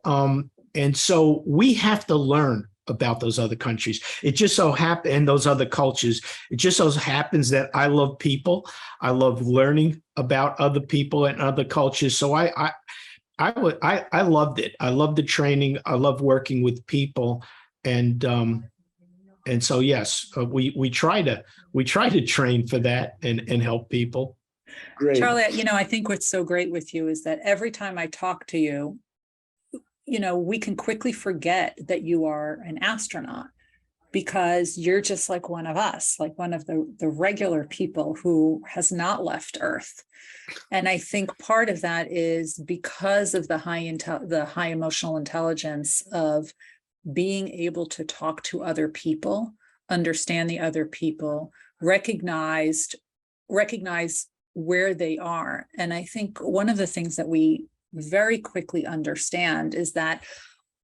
so we have to learn about those other countries. It just so happens, and those other cultures, it just so happens that I love people. I love learning about other people and other cultures. So I loved it. I loved the training. I love working with people, and so yes, we try to train for that and help people. Great. Charlie, I think what's so great with you is that every time I talk to you, we can quickly forget that you are an astronaut, because you're just like one of us, like one of the regular people who has not left Earth. And I think part of that is because of the high emotional intelligence of being able to talk to other people, understand the other people, recognize where they are. And I think one of the things that we very quickly understand is that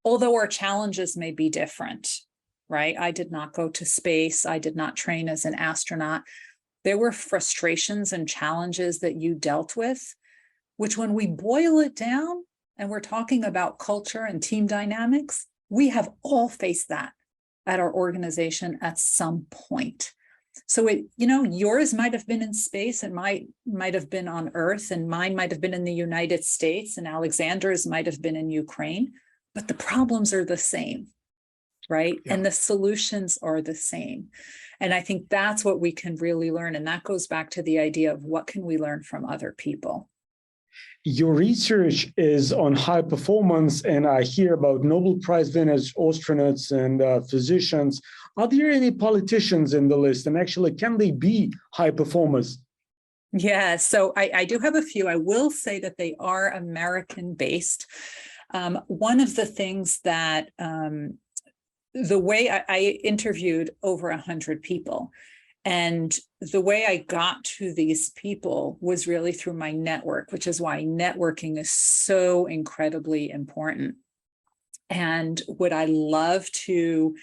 although our challenges may be different, right? I did not go to space. I did not train as an astronaut. There were frustrations and challenges that you dealt with, which when we boil it down and we're talking about culture and team dynamics, we have all faced that at our organization at some point. So yours might have been in space and might have been on Earth, and mine might have been in the United States, and Alexander's might have been in Ukraine, but the problems are the same, right? Yeah. And the solutions are the same. And I think that's what we can really learn. And that goes back to the idea of what can we learn from other people? Your research is on high performance, and I hear about Nobel Prize winners, astronauts, and physicians. Are there any politicians in the list? And actually, can they be high performers? Yeah, so I do have a few. I will say that they are American-based. One of the things that the way I interviewed over 100 people, and the way I got to these people was really through my network, which is why networking is so incredibly important. And would I love to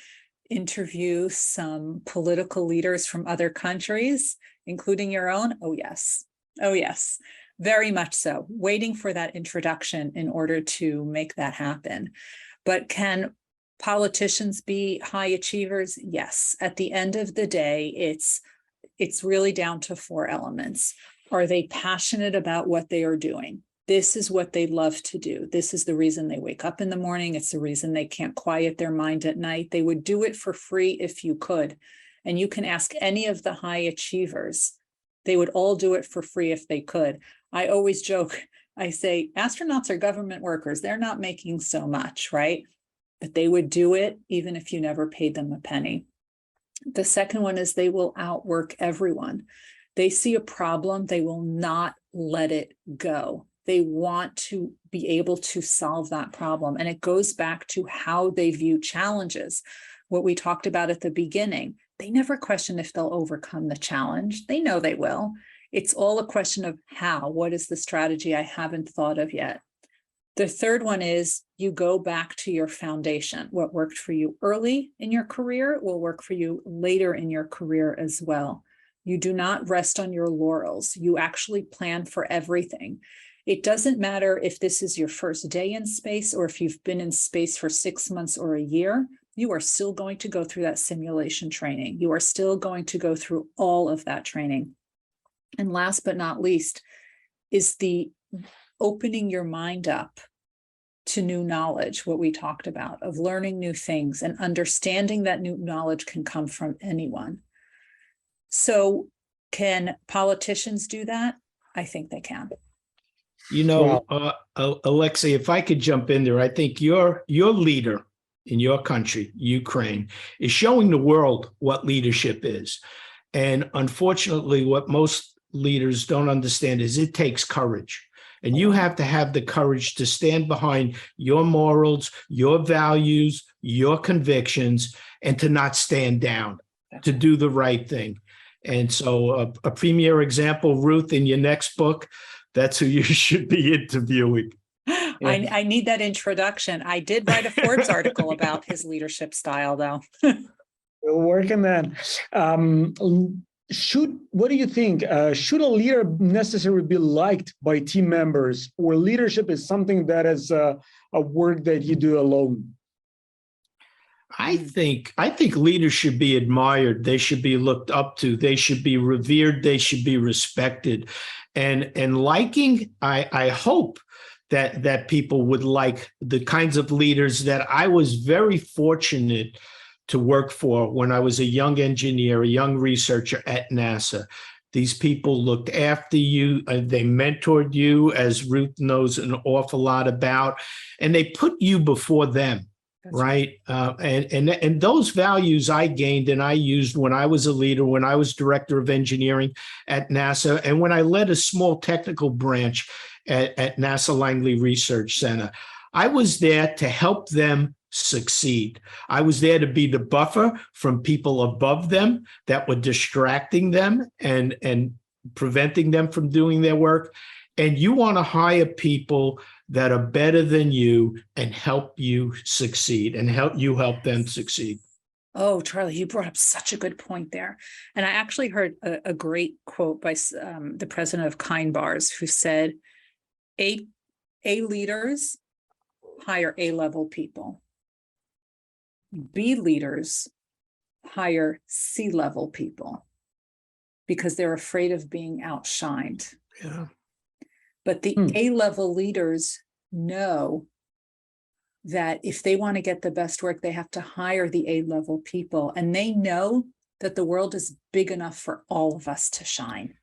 interview some political leaders from other countries, including your own? Oh, yes. Oh, yes. Very much so. Waiting for that introduction in order to make that happen. But can politicians be high achievers? Yes. At the end of the day, it's really down to 4 elements. Are they passionate about what they are doing? This is what they love to do. This is the reason they wake up in the morning. It's the reason they can't quiet their mind at night. They would do it for free if you could. And you can ask any of the high achievers. They would all do it for free if they could. I always joke. I say, astronauts are government workers. They're not making so much, right? But they would do it even if you never paid them a penny. The second one is they will outwork everyone. They see a problem. They will not let it go. They want to be able to solve that problem. And it goes back to how they view challenges. What we talked about at the beginning, they never question if they'll overcome the challenge. They know they will. It's all a question of how. What is the strategy I haven't thought of yet? The third one is you go back to your foundation. What worked for you early in your career will work for you later in your career as well. You do not rest on your laurels. You actually plan for everything. It doesn't matter if this is your first day in space or if you've been in space for 6 months or a year, you are still going to go through that simulation training. You are still going to go through all of that training. And last but not least is the opening your mind up to new knowledge, what we talked about, of learning new things and understanding that new knowledge can come from anyone. So can politicians do that? I think they can. Alexei, if I could jump in there, I think your leader in your country, Ukraine, is showing the world what leadership is. And unfortunately, what most leaders don't understand is it takes courage. And you have to have the courage to stand behind your morals, your values, your convictions, and to not stand down, to do the right thing. And so a premier example, Ruth, in your next book, that's who you should be interviewing. I need that introduction. I did write a Forbes article about his leadership style, though. We'll work on that. What do you think? Should a leader necessarily be liked by team members, or leadership is something that is a work that you do alone? I think leaders should be admired. They should be looked up to. They should be revered. They should be respected. And liking, I hope that people would like the kinds of leaders that I was very fortunate to work for when I was a young engineer, a young researcher at NASA. These people looked after you, they mentored you, as Ruth knows an awful lot about, and they put you before them. That's right. And those values I gained and I used when I was a leader, when I was director of engineering at NASA, and when I led a small technical branch at NASA Langley Research Center. I was there to help them succeed. I was there to be the buffer from people above them that were distracting them and preventing them from doing their work. And you want to hire people that are better than you and help you succeed and help them succeed. Oh, Charlie, you brought up such a good point there. And I actually heard a great quote by the president of Kind Bars, who said, A leaders hire A-level people. B leaders hire C-level people because they're afraid of being outshined. Yeah. But the A-level leaders know that if they want to get the best work, they have to hire the A-level people. And they know that the world is big enough for all of us to shine.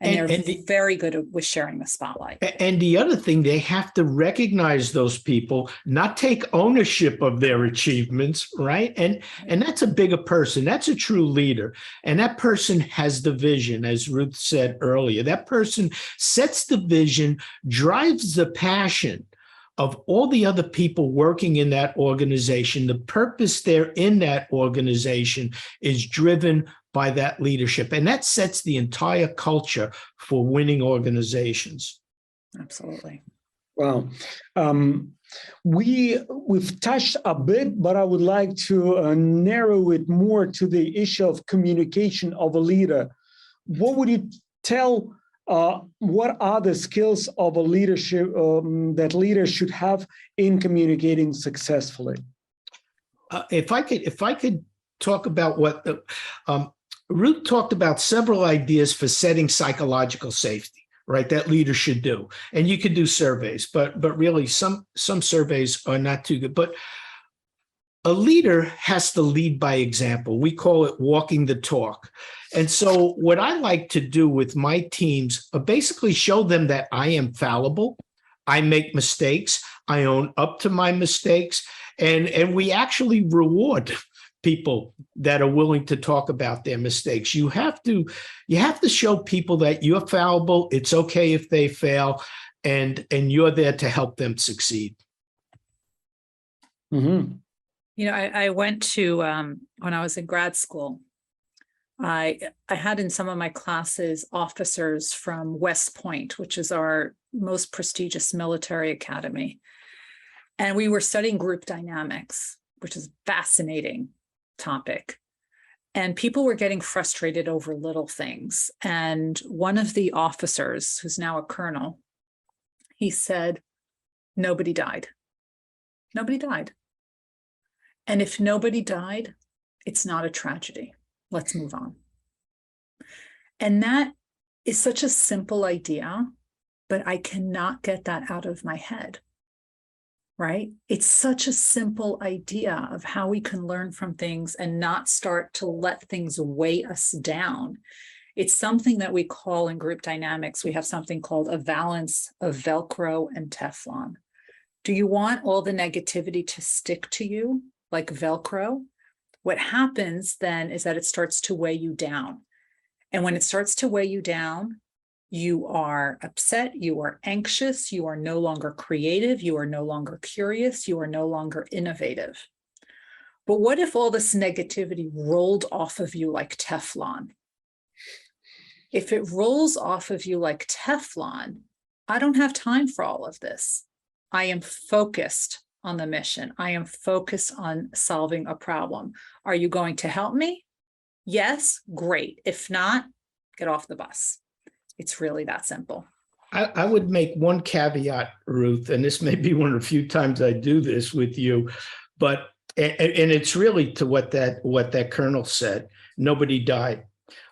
And they're very good with sharing the spotlight. And the other thing, they have to recognize those people, not take ownership of their achievements, right? And that's a bigger person. That's a true leader. And that person has the vision, as Ruth said earlier. That person sets the vision, drives the passion of all the other people working in that organization. The purpose they're in that organization is driven by that leadership. And that sets the entire culture for winning organizations. Absolutely. Wow. We've touched a bit, but I would like to narrow it more to the issue of communication of a leader. What would you tell, what are the skills of a leadership that leaders should have in communicating successfully? If I could talk about what Ruth talked about, several ideas for setting psychological safety, right? That leaders should do. And you could do surveys, but really some surveys are not too good. But a leader has to lead by example. We call it walking the talk. And so what I like to do with my teams are basically show them that I am fallible. I make mistakes. I own up to my mistakes. And we actually reward people that are willing to talk about their mistakes. You have to show people that you're fallible. It's okay if they fail, and you're there to help them succeed. Mm-hmm. You know, I went to when I was in grad school, I had in some of my classes officers from West Point, which is our most prestigious military academy. And we were studying group dynamics, which is a fascinating topic. And people were getting frustrated over little things. And one of the officers, who's now a colonel, he said, nobody died. Nobody died. And if nobody died, it's not a tragedy. Let's move on. And that is such a simple idea, but I cannot get that out of my head. Right? It's such a simple idea of how we can learn from things and not start to let things weigh us down. It's something that we call in group dynamics, we have something called a valence of Velcro and Teflon. Do you want all the negativity to stick to you like Velcro? What happens then is that it starts to weigh you down. And when it starts to weigh you down, you are upset, you are anxious, you are no longer creative, you are no longer curious, you are no longer innovative. But what if all this negativity rolled off of you like Teflon? If it rolls off of you like Teflon, I don't have time for all of this. I am focused on the mission. I am focused on solving a problem. Are you going to help me? Yes, great. If not, get off the bus. It's really that simple. I would make one caveat, Ruth, and this may be one of the few times I do this with you, but and it's really to what that colonel said. Nobody died.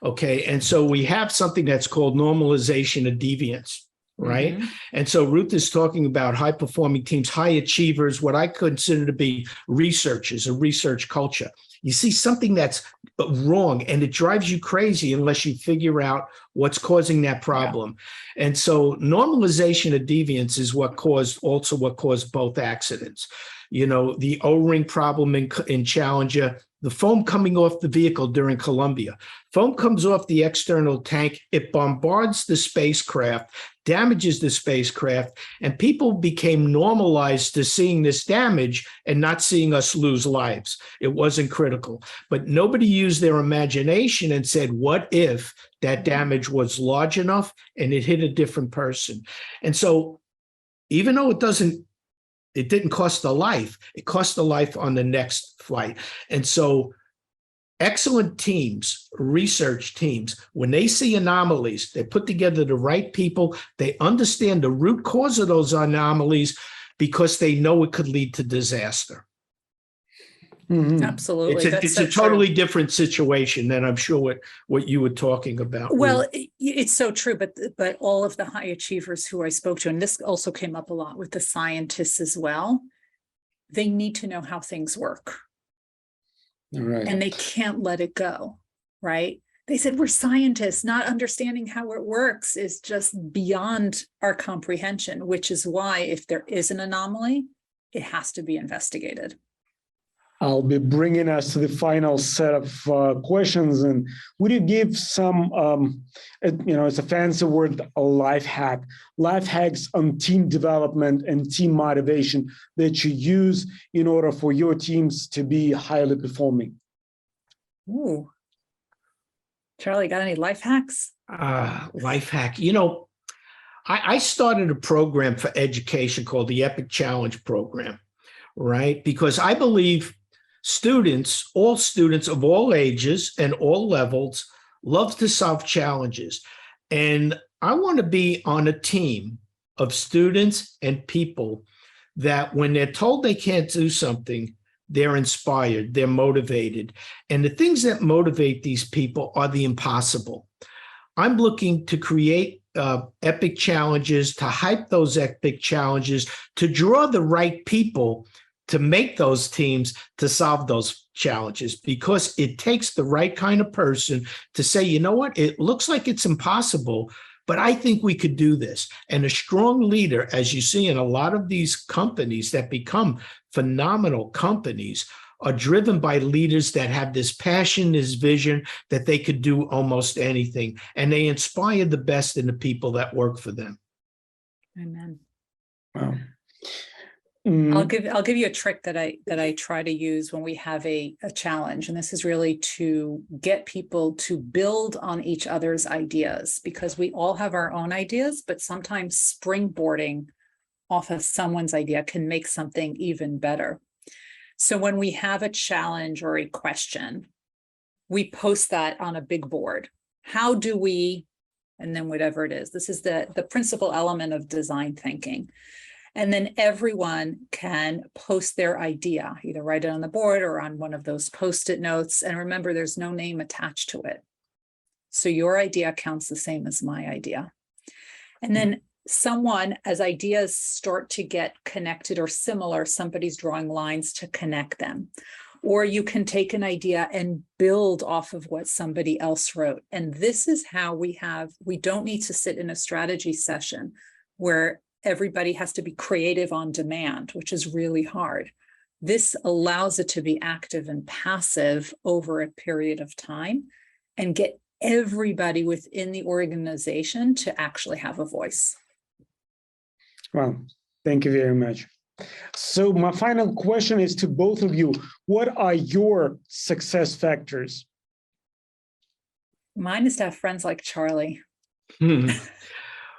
Okay. And so we have something that's called normalization of deviance, right? Mm-hmm. And so Ruth is talking about high performing teams, high achievers, what I consider to be researchers, a research culture. You see something that's wrong and it drives you crazy unless you figure out what's causing that problem. Yeah. And so normalization of deviance is what caused both accidents. You know, the O-ring problem in Challenger, the foam coming off the vehicle during Columbia. Foam comes off the external tank, it bombards the spacecraft, damages the spacecraft, and people became normalized to seeing this damage and not seeing us lose lives. It wasn't critical. But nobody used their imagination and said, what if that damage was large enough and it hit a different person? And so even though it didn't cost a life, it cost a life on the next flight. And so excellent teams, research teams, when they see anomalies, they put together the right people, they understand the root cause of those anomalies because they know it could lead to disaster. Mm-hmm. Absolutely. It's a totally different situation than I'm sure what you were talking about. Well, it's so true, but all of the high achievers who I spoke to, and this also came up a lot with the scientists as well, they need to know how things work. Right. And they can't let it go, right? They said, we're scientists, not understanding how it works is just beyond our comprehension, which is why if there is an anomaly, it has to be investigated. I'll be bringing us to the final set of questions. And would you give some, it's a fancy word, a life hacks on team development and team motivation that you use in order for your teams to be highly performing? Ooh. Charlie, got any life hacks? Life hack. You know, I started a program for education called the Epic Challenge Program, right? Because I believe all students of all ages and all levels love to solve challenges. And I want to be on a team of students and people that when they're told they can't do something, they're inspired, they're motivated. And the things that motivate these people are the impossible. I'm looking to create epic challenges, to hype those epic challenges, to draw the right people to make those teams to solve those challenges, because it takes the right kind of person to say, you know what, it looks like it's impossible, but I think we could do this. And a strong leader, as you see in a lot of these companies that become phenomenal companies, are driven by leaders that have this passion, this vision that they could do almost anything. And they inspire the best in the people that work for them. Amen. Wow. I'll give you a trick that I try to use when we have a challenge, and this is really to get people to build on each other's ideas, because we all have our own ideas, but sometimes springboarding off of someone's idea can make something even better. So when we have a challenge or a question, we post that on a big board. How do we, and then whatever it is, this is the principal element of design thinking. And then everyone can post their idea, either write it on the board or on one of those Post-it notes. And remember, there's no name attached to it. So your idea counts the same as my idea. And then someone, as ideas start to get connected or similar, somebody's drawing lines to connect them. Or you can take an idea and build off of what somebody else wrote. And this is how we don't need to sit in a strategy session where everybody has to be creative on demand, which is really hard. This allows it to be active and passive over a period of time and get everybody within the organization to actually have a voice. Well, thank you very much. So my final question is to both of you. What are your success factors? Mine is to have friends like Charlie. And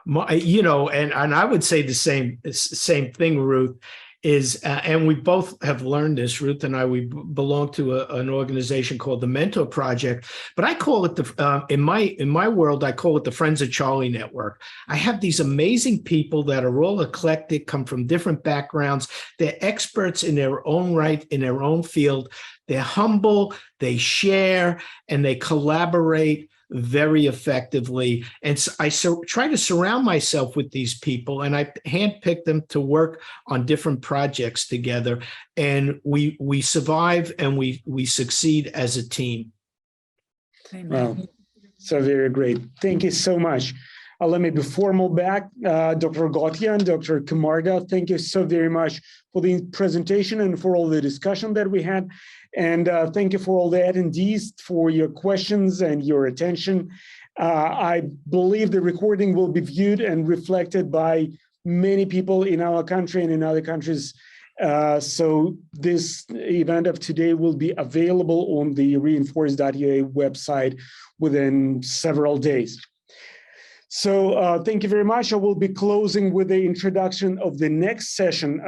I would say the same thing, Ruth. is, and we both have learned this, Ruth and I, we belong to an organization called the Mentor Project, but I call it in my world, I call it the Friends of Charlie Network. I have these amazing people that are all eclectic, come from different backgrounds. They're experts in their own right, in their own field. They're humble, they share, and they collaborate very effectively. And so I try to surround myself with these people, and I handpick them to work on different projects together. And we survive and we succeed as a team. Wow, so very great. Thank you so much. Let me be formal back. Dr. Gotian and Dr. Camarda, thank you so very much for the presentation and for all the discussion that we had. And thank you for all the attendees for your questions and your attention. I believe the recording will be viewed and reflected by many people in our country and in other countries. So this event of today will be available on the Reinforce.UA website within several days. So thank you very much. I will be closing with the introduction of the next session.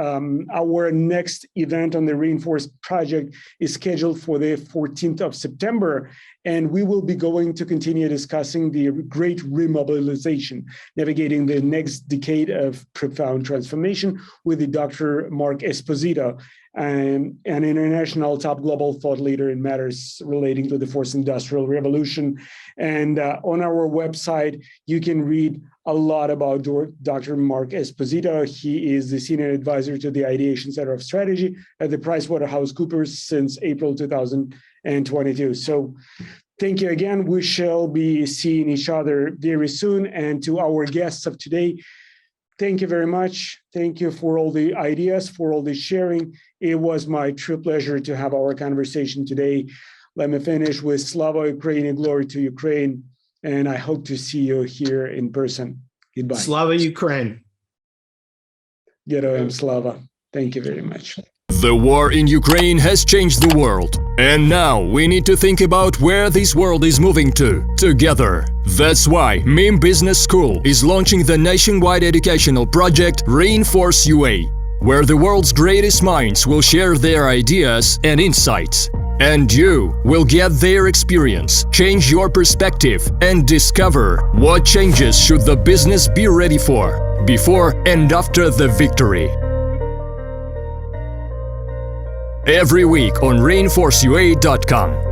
Our next event on the Reinforce project is scheduled for the 14th of September, and we will be going to continue discussing the great remobilization, navigating the next decade of profound transformation with the Dr. Mark Esposito, an international top global thought leader in matters relating to the fourth industrial revolution. And on our website, you can read a lot about Dr. Mark Esposito. He is the senior advisor to the Ideation Center of Strategy at the PricewaterhouseCoopers since April 2022. So thank you again. We shall be seeing each other very soon. And to our guests of today, thank you very much. Thank you for all the ideas, for all the sharing. It was my true pleasure to have our conversation today. Let me finish with Slava Ukraini, glory to Ukraine. And I hope to see you here in person. Goodbye. Slava Ukraine. Geroyam Slava. Thank you very much. The war in Ukraine has changed the world. And now we need to think about where this world is moving to, together. That's why MIM Business School is launching the nationwide educational project Reinforce.UA, where the world's greatest minds will share their ideas and insights. And you will get their experience, change your perspective, and discover what changes should the business be ready for, before and after the victory. Every week on Reinforce.UA.com.